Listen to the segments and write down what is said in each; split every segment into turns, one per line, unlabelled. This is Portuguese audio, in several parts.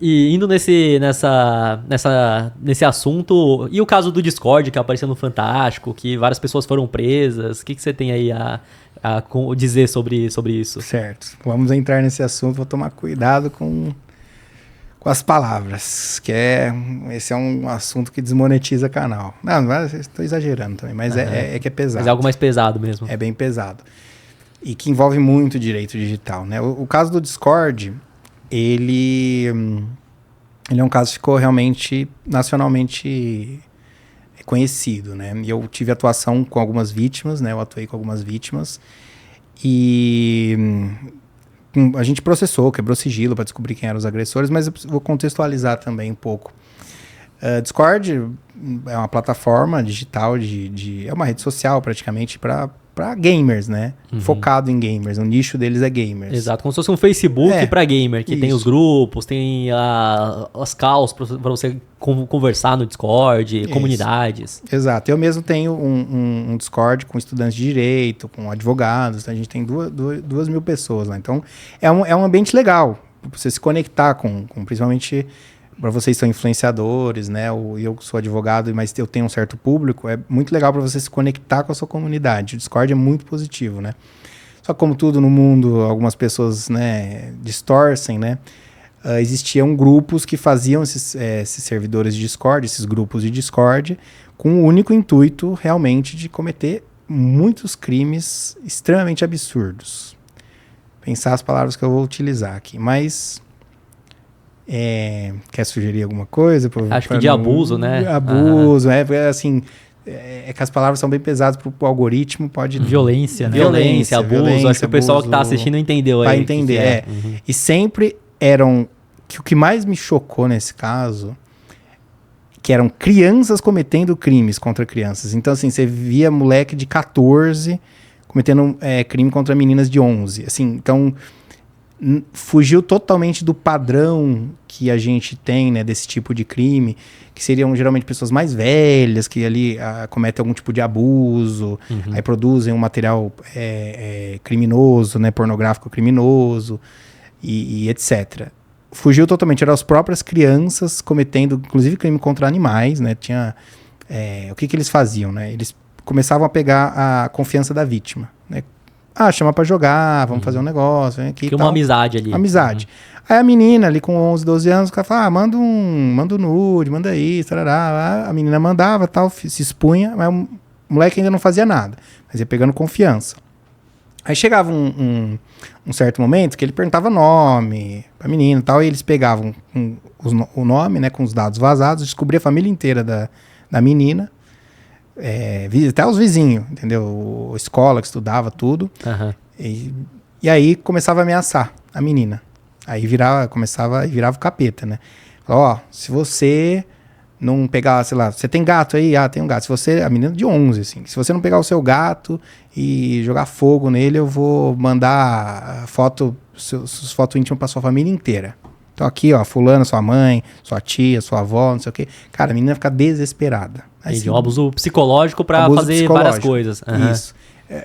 E indo nesse assunto, e o caso do Discord, que apareceu no Fantástico, que várias pessoas foram presas, o que você tem aí a dizer sobre isso?
Certo. Vamos entrar nesse assunto, vou tomar cuidado com as palavras, esse é um assunto que desmonetiza canal. Não, estou exagerando também, mas é que é pesado.
Mas é algo mais pesado mesmo.
É bem pesado. E que envolve muito direito digital, né? O caso do Discord, ele é um caso que ficou realmente nacionalmente conhecido, né? E eu tive atuação com algumas vítimas, né? Eu atuei com algumas vítimas e a gente processou, quebrou sigilo para descobrir quem eram os agressores, mas eu vou contextualizar também um pouco. Discord é uma plataforma digital, é uma rede social praticamente para gamers, né? Focado em gamers, o nicho deles é gamers.
Exato, como se fosse um Facebook para gamer, que tem os grupos, tem as calls para você conversar no Discord, comunidades.
Exato, eu mesmo tenho um Discord com estudantes de direito, com advogados, a gente tem 2.000 pessoas lá, então é um ambiente legal, para você se conectar com principalmente... Para vocês que são influenciadores, né? Eu sou advogado, mas eu tenho um certo público. É muito legal para você se conectar com a sua comunidade. O Discord é muito positivo, né? Só que como tudo no mundo, algumas pessoas, né, distorcem, né? Existiam grupos que faziam esses servidores de Discord, esses grupos de Discord, com o único intuito, realmente, de cometer muitos crimes extremamente absurdos. Pensar as palavras que eu vou utilizar aqui, mas... quer sugerir alguma coisa?
Acho que de abuso, né?
Abuso, assim... É que as palavras são bem pesadas para o algoritmo, pode...
Violência, né? Violência, abuso. Acho que o pessoal que está assistindo entendeu aí.
Vai entender, E sempre eram... Que o que mais me chocou nesse caso... Que eram crianças cometendo crimes contra crianças. Então, assim, você via moleque de 14 cometendo crime contra meninas de 11. Assim, então... fugiu totalmente do padrão que a gente tem, né, desse tipo de crime, que seriam geralmente pessoas mais velhas, que ali cometem algum tipo de abuso, aí produzem um material criminoso, né, pornográfico criminoso, e etc. Fugiu totalmente, eram as próprias crianças cometendo, inclusive, crime contra animais, né, o que eles faziam, né, eles começavam a pegar a confiança da vítima, né, chama pra jogar, vamos fazer um negócio, vem aqui e tal.
Uma amizade ali.
Amizade. Aí a menina ali com 11, 12 anos, o cara fala, manda um nude, manda isso, tarará. A menina mandava, tal, se expunha, mas o moleque ainda não fazia nada. Mas ia pegando confiança. Aí chegava um certo momento que ele perguntava nome pra menina e tal, e eles pegavam o nome, né, com os dados vazados, descobria a família inteira da menina, até os vizinhos, entendeu? A escola que estudava, tudo. E aí começava a ameaçar a menina. Aí virava o capeta, né? Falava, se você não pegar, sei lá, você tem gato aí? Tem um gato. A menina de 11, assim, se você não pegar o seu gato e jogar fogo nele, eu vou mandar suas fotos íntimas pra sua família inteira. Então aqui, fulana, sua mãe, sua tia, sua avó, não sei o quê. Cara, a menina fica desesperada.
Assim, um abuso psicológico pra fazer várias coisas.
Isso.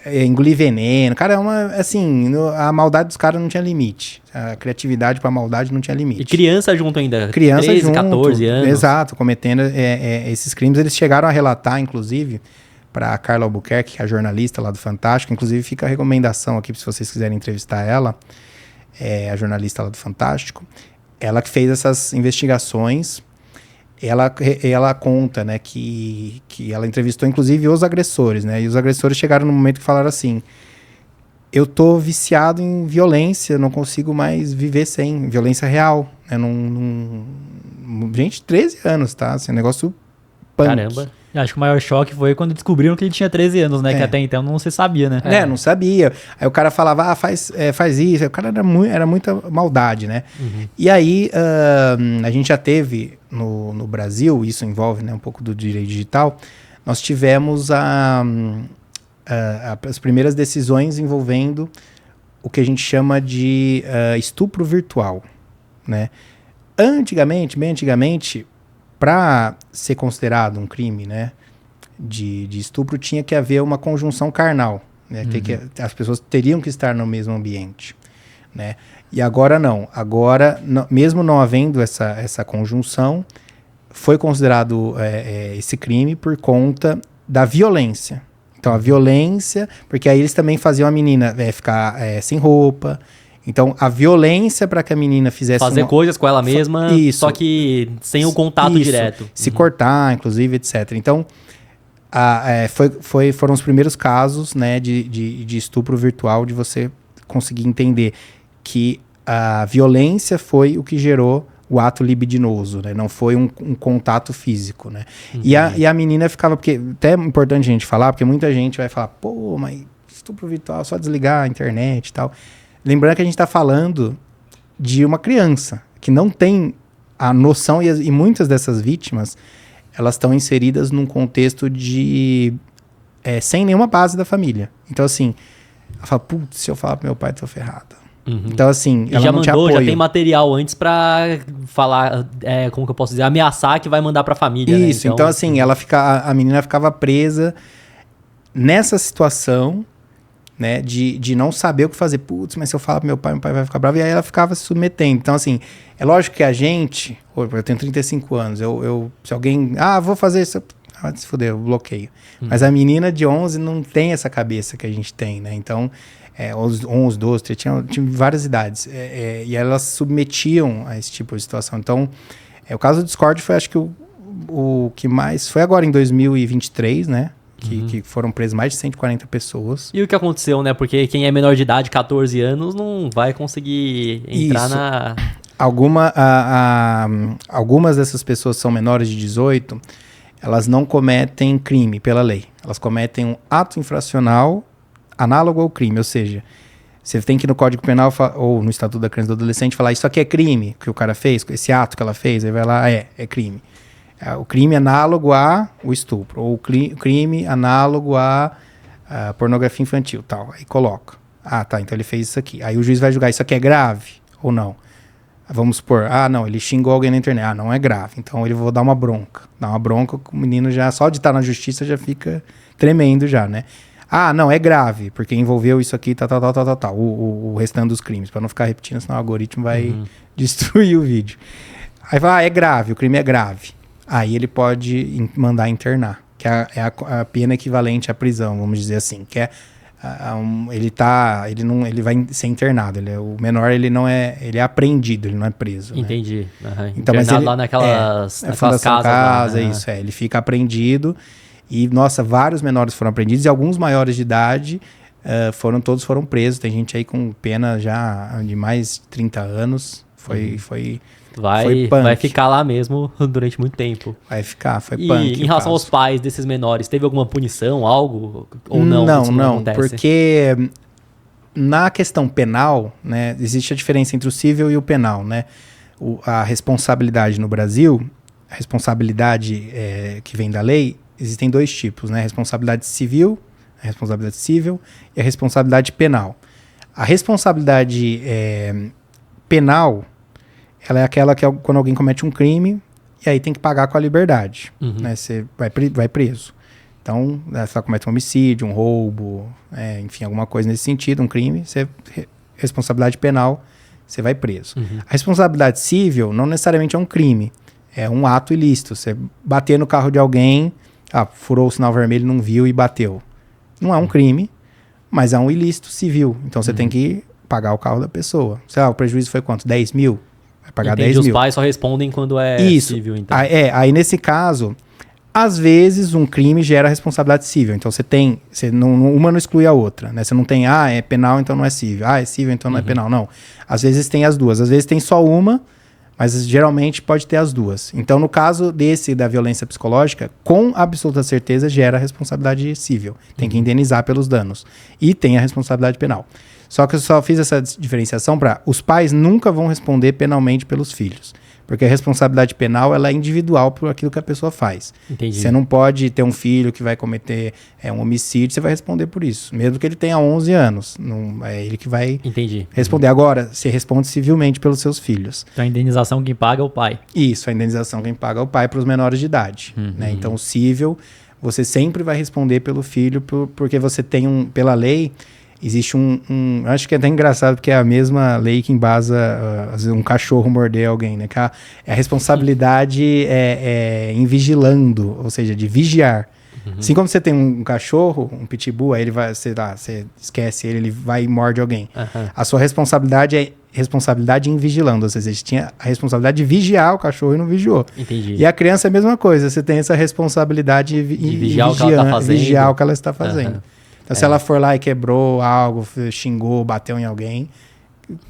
Engolir veneno. Cara, a maldade dos caras não tinha limite. A criatividade pra maldade não tinha limite.
E criança junto ainda.
Criança
13,
junto,
14 anos.
Exato, cometendo esses crimes. Eles chegaram a relatar, inclusive, pra Carla Albuquerque, que é a jornalista lá do Fantástico. Inclusive, fica a recomendação aqui, se vocês quiserem entrevistar ela. A jornalista lá do Fantástico. Ela que fez essas investigações. Ela conta, né, que ela entrevistou, inclusive, os agressores, né? E os agressores chegaram no momento que falaram assim, eu tô viciado em violência, não consigo mais viver sem violência real. Né? Gente, 13 anos, tá? Assim, um negócio punk.
Caramba.
Acho que o maior choque foi quando descobriram que ele tinha 13 anos, né? Que até então não se sabia, né?
Não sabia. Aí o cara falava, faz isso. Aí o cara era muita maldade, né? E aí, a gente já teve no Brasil, isso envolve, né, um pouco do direito digital, nós tivemos as primeiras decisões envolvendo o que a gente chama de estupro virtual, né? Bem antigamente, para ser considerado um crime, né, de estupro, tinha que haver uma conjunção carnal, né? As pessoas teriam que estar no mesmo ambiente, né? E agora não. Agora, mesmo não havendo essa conjunção, foi considerado esse crime por conta da violência. Então, a violência, porque aí eles também faziam a menina ficar sem roupa. Então, a violência para que a menina fizesse...
Fazer coisas com ela mesma,
isso,
só que sem o contato direto.
Se cortar, inclusive, etc. Então, foram os primeiros casos, né, de estupro virtual, de você conseguir entender que a violência foi o que gerou o ato libidinoso, né? Não foi um contato físico, né? E a menina ficava... Porque até é importante a gente falar, porque muita gente vai falar, pô, mas estupro virtual, só desligar a internet e tal. Lembrando que a gente está falando de uma criança que não tem a noção, e muitas dessas vítimas, elas estão inseridas num contexto de... sem nenhuma base da família. Então, assim, ela fala, putz, se eu falar pro meu pai, tô ferrada. Então, assim,
e
ela
já
não
mandou,
tinha
já
apoio.
tem material antes pra falar, como que eu posso dizer, ameaçar que vai mandar pra família,
Isso,
né?
então assim, a menina ficava presa nessa situação, né, de não saber o que fazer. Putz, mas se eu falar pro meu pai vai ficar bravo. E aí ela ficava se submetendo. Então, assim, é lógico que a gente... Eu tenho 35 anos. Se alguém... vou fazer isso... se fuder, eu bloqueio. Mas a menina de 11 não tem essa cabeça que a gente tem, né? Então, 11, 12, tinha várias idades. E elas se submetiam a esse tipo de situação. Então, o caso do Discord foi, acho que, o que mais... Foi agora em 2023, né? Que foram presas mais de 140 pessoas.
E o que aconteceu, né? Porque quem é menor de idade, 14 anos, não vai conseguir entrar
Isso.
na...
Algumas dessas pessoas são menores de 18, elas não cometem crime pela lei. Elas cometem um ato infracional análogo ao crime. Ou seja, você tem que ir no Código Penal ou no Estatuto da Criança e do Adolescente falar isso aqui é crime que o cara fez, esse ato que ela fez, aí vai lá, é crime. O crime análogo ao estupro, ou o crime análogo à pornografia infantil, tal. Aí coloca. Tá, então ele fez isso aqui. Aí o juiz vai julgar, isso aqui é grave ou não? Vamos supor, não, ele xingou alguém na internet. Não é grave, então ele vou dar uma bronca. Dar uma bronca, o menino já, só de estar na justiça, já fica tremendo já, né? Não, é grave, porque envolveu isso aqui, tal. O restante dos crimes, para não ficar repetindo, senão o algoritmo vai destruir o vídeo. Aí fala, é grave, o crime é grave. Aí ele pode mandar internar, que é a pena equivalente à prisão, vamos dizer assim, que ele vai ser internado, o menor ele é apreendido, ele não é preso.
Entendi.
Né? Então,
mas ele lá naquelas casas.
Isso, ele fica apreendido e, nossa, vários menores foram apreendidos e alguns maiores de idade todos foram presos. Tem gente aí com pena já de mais de 30 anos, foi
Vai ficar lá mesmo durante muito tempo.
Foi punk.
E em relação aos pais desses menores, teve alguma punição, algo? Ou não?
Não, porque na questão penal, né, existe a diferença entre o civil e o penal, né? A responsabilidade no Brasil, a responsabilidade que vem da lei, existem dois tipos, né? A responsabilidade civil e a responsabilidade penal. A responsabilidade penal, ela é aquela que quando alguém comete um crime e aí tem que pagar com a liberdade, né? Você vai preso. Então, você comete um homicídio, um roubo, enfim, alguma coisa nesse sentido, um crime, responsabilidade penal, você vai preso. A responsabilidade civil não necessariamente é um crime, é um ato ilícito. Você bater no carro de alguém, furou o sinal vermelho, não viu e bateu. Não é um crime, mas é um ilícito civil. Então, você tem que pagar o carro da pessoa. Sei lá, o prejuízo foi quanto? 10 mil? Vai pagar 10 mil.
Os pais só respondem quando é civil, então.
Aí nesse caso, às vezes um crime gera responsabilidade civil. Então uma não exclui a outra, né? Você não tem, é penal, então não é civil. É civil, então não é penal. Não. Às vezes tem as duas. Às vezes tem só uma, mas geralmente pode ter as duas. Então, no caso da violência psicológica, com absoluta certeza gera responsabilidade civil. Tem que indenizar pelos danos. E tem a responsabilidade penal. Só que eu só fiz essa diferenciação para os pais nunca vão responder penalmente pelos filhos. Porque a responsabilidade penal ela é individual por aquilo que a pessoa faz.
Entendi.
Você não pode ter um filho que vai cometer um homicídio, você vai responder por isso. Mesmo que ele tenha 11 anos. Não, é ele que vai responder. Agora, você responde civilmente pelos seus filhos.
Então a indenização quem paga é o pai.
Isso, a indenização quem paga é o pai para os menores de idade. Né? Então, o civil, você sempre vai responder pelo filho, porque você tem pela lei... existe acho que é até engraçado, porque é a mesma lei que embasa às vezes um cachorro morder alguém, né? Que a responsabilidade em vigilando, ou seja, de vigiar. Assim como você tem um cachorro, um pitbull, aí ele vai, sei lá, você esquece ele vai e morde alguém. A sua responsabilidade é responsabilidade em vigilando, ou seja, você tinha a responsabilidade de vigiar o cachorro e não vigiou.
Entendi.
E a criança é a mesma coisa, você tem essa responsabilidade de
vigiar o que ela tá fazendo.
Vigiar o que ela está fazendo. Então, se ela for lá e quebrou algo, xingou, bateu em alguém,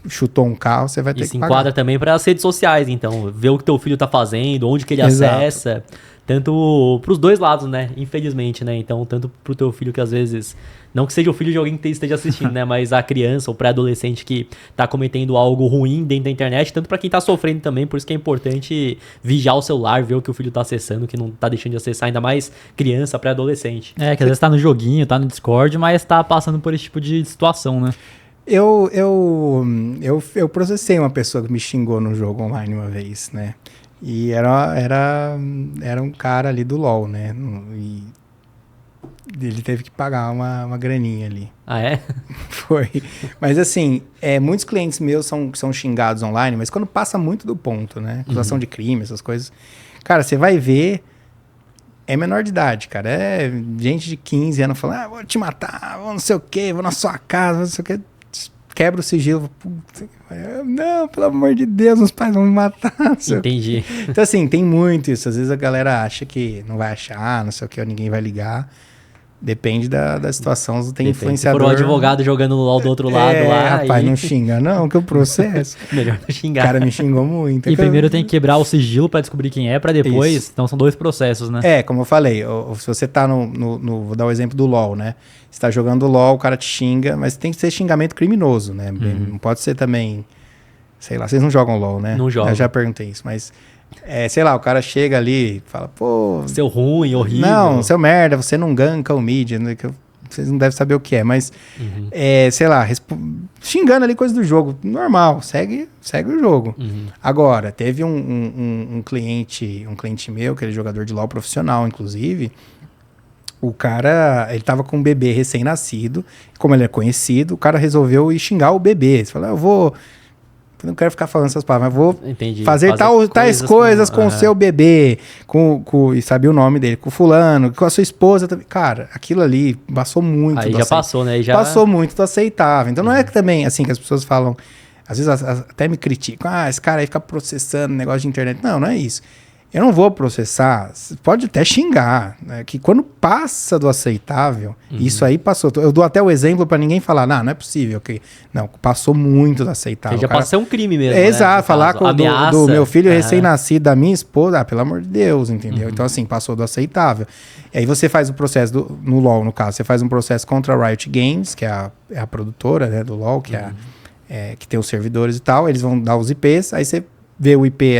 chutou um carro, você vai ter que pagar.
Isso enquadra também para as redes sociais, então, ver o que teu filho tá fazendo, onde que ele acessa, tanto pros dois lados, né, infelizmente, né, então, tanto pro teu filho que às vezes, não que seja o filho de alguém que esteja assistindo, né, mas a criança ou pré-adolescente que tá cometendo algo ruim dentro da internet, tanto para quem tá sofrendo também, por isso que é importante vigiar o celular, ver o que o filho tá acessando, que não tá deixando de acessar, ainda mais criança, pré-adolescente.
Que às vezes tá no joguinho, tá no Discord, mas tá passando por esse tipo de situação, né?
Eu processei uma pessoa que me xingou no jogo online uma vez, né? E era um cara ali do LoL, né? E ele teve que pagar uma graninha ali.
Ah, é?
Foi. Mas assim, muitos clientes meus são xingados online, mas quando passa muito do ponto, né? Acusação de crime, essas coisas. Cara, você vai ver, é menor de idade, cara. É gente de 15 anos falando, vou te matar, vou não sei o quê, vou na sua casa, não sei o quê. Quebra o sigilo. Não, pelo amor de Deus, os pais vão me matar.
Entendi.
Então, assim, tem muito isso. Às vezes a galera acha que não vai achar, não sei o que, ninguém vai ligar. Depende da situação. Tem influenciador.
Se for um advogado jogando LOL do outro lado lá.
Rapaz, não xinga, não, que o processo.
Melhor não xingar.
O cara me xingou muito.
E primeiro tem que quebrar o sigilo pra descobrir quem é, pra depois. Isso. Então são dois processos, né?
Como eu falei, se você tá vou dar o exemplo do LoL, né? Você tá jogando LoL, o cara te xinga, mas tem que ser xingamento criminoso, né? Não pode ser também. Sei lá, vocês não jogam LoL, né?
Não jogam.
Eu já perguntei isso, mas. Sei lá, o cara chega ali e fala, pô...
Seu ruim, horrível.
Não, seu merda, você não ganka o mid, né? Vocês não devem saber o que é, mas... sei lá, xingando ali coisa do jogo. Normal, segue o jogo. Agora, teve um cliente meu, que ele é jogador de LoL profissional, inclusive. O cara, ele tava com um bebê recém-nascido. Como ele é conhecido, o cara resolveu ir xingar o bebê. Você falou, eu não quero ficar falando essas palavras, mas vou fazer tais coisas com o seu bebê, e sabia o nome dele, com o fulano, com a sua esposa também. Cara, aquilo ali passou muito.
Aí já passou, né?
Passou muito do aceitável. Então não é que também, assim, que as pessoas falam, às vezes até me criticam, esse cara aí fica processando negócio de internet. Não é isso. Eu não vou processar, pode até xingar, né? Que quando passa do aceitável, isso aí passou. Eu dou até o exemplo para ninguém falar, não é possível. Não, passou muito do aceitável.
Já passou um crime mesmo,
exato, falar do meu filho recém-nascido, da minha esposa, pelo amor de Deus, entendeu? Então assim, passou do aceitável. E aí você faz o processo, no LoL no caso, você faz um processo contra a Riot Games, que é a produtora, né, do LoL, que, que tem os servidores e tal, eles vão dar os IPs, aí você vê o IP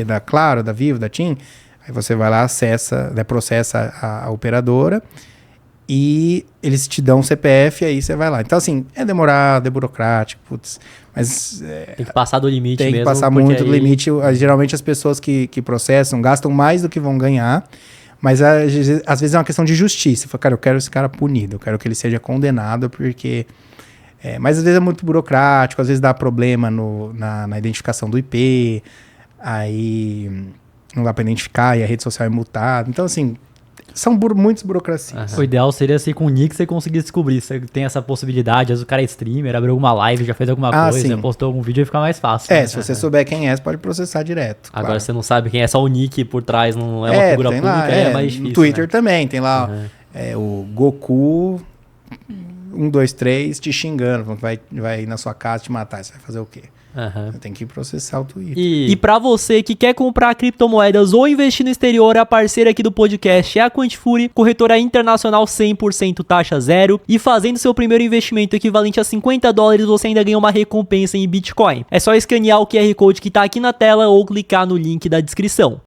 da Claro, da Vivo, da TIM, aí você vai lá, acessa, processa a operadora e eles te dão um CPF, aí você vai lá. Então, assim, é demorado, é burocrático, putz, mas...
tem que passar do limite mesmo.
Tem que passar muito do limite. Geralmente as pessoas que processam gastam mais do que vão ganhar, mas às vezes é uma questão de justiça. Fala, cara, eu quero esse cara punido, eu quero que ele seja condenado, porque... mas às vezes é muito burocrático, às vezes dá problema na identificação do IP, aí não dá para identificar e a rede social é multada. Então, assim, são muitas burocracias.
O ideal seria se com o nick você conseguir descobrir se tem essa possibilidade. Às vezes o cara é streamer, abriu alguma live, já fez alguma coisa, postou algum vídeo e fica mais fácil.
Se você souber quem é, você pode processar direto.
Agora, você não sabe quem é, só o nick por trás, não é uma figura pública,
lá,
é mais difícil.
No Twitter também, tem lá o Goku... 1, 2, 3 te xingando, vai na sua casa te matar, você vai fazer o quê? Você tem que processar o Twitter.
E pra você que quer comprar criptomoedas ou investir no exterior, a parceira aqui do podcast é a Quantifury, corretora internacional 100% taxa zero, e fazendo seu primeiro investimento equivalente a $50, você ainda ganha uma recompensa em Bitcoin. É só escanear o QR Code que tá aqui na tela ou clicar no link da descrição.